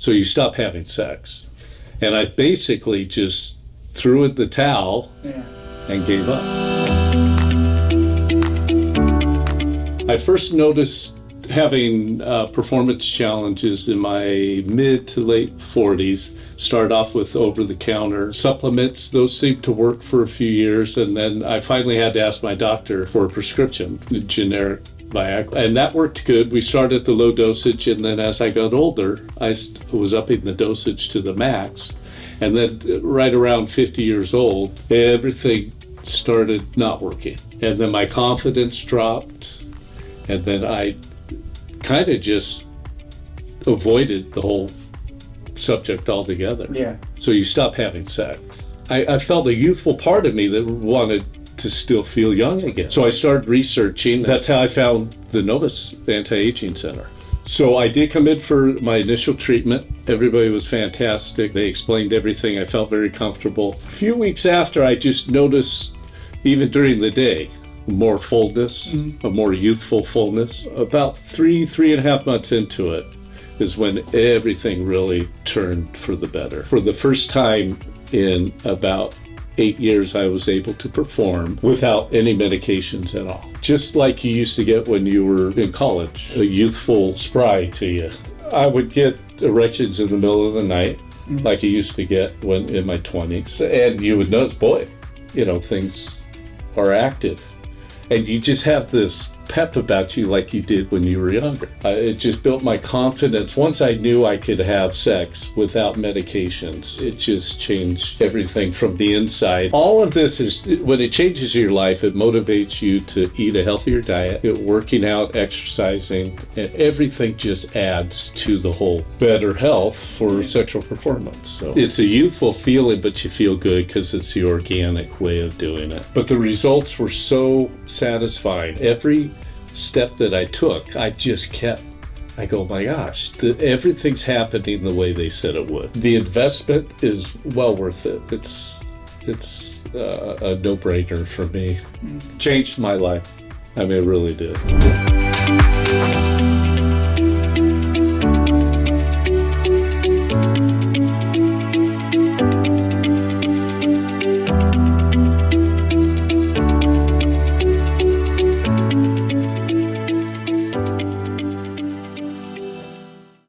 So you stop having sex. And I basically just threw in the towel and gave up. I first noticed having performance challenges in my mid to late 40s. Started off with over-the-counter supplements. Those seemed to work for a few years, and then I finally had to ask my doctor for a prescription, generic Viagra, and that worked good. We started at the low dosage, and then as I got older, I was upping the dosage to the max. And then right around 50 years old, everything started not working. And then my confidence dropped, and then I kind of just avoided the whole subject altogether. Yeah. So you stop having sex. I felt a youthful part of me that wanted to still feel young again. So I started researching. That's how I found the Novus Anti-Aging Center. So I did come in for my initial treatment. Everybody was fantastic. They explained everything. I felt very comfortable. A few weeks after, I just noticed, even during the day, more fullness, a more youthful fullness. About 3.5 months into it is when everything really turned for the better. For the first time in about 8 years, I was able to perform without any medications at all. Just like you used to get when you were in college, a youthful spry to you. I would get erections in the middle of the night, like I used to get when in my 20s. And you would notice, boy, things are active. And you just have this pep about you like you did when you were younger. It just built my confidence. Once I knew I could have sex without medications, it just changed everything from the inside. All of this is, when it changes your life, it motivates you to eat a healthier diet, working out, exercising, and everything just adds to the whole better health for sexual performance. So it's a youthful feeling, but you feel good because it's the organic way of doing it. But the results were so satisfying. Every step that I took, I go, my gosh, everything's happening the way they said it would. The investment is well worth it. It's a no-brainer for me. Changed my life. I mean, it really did.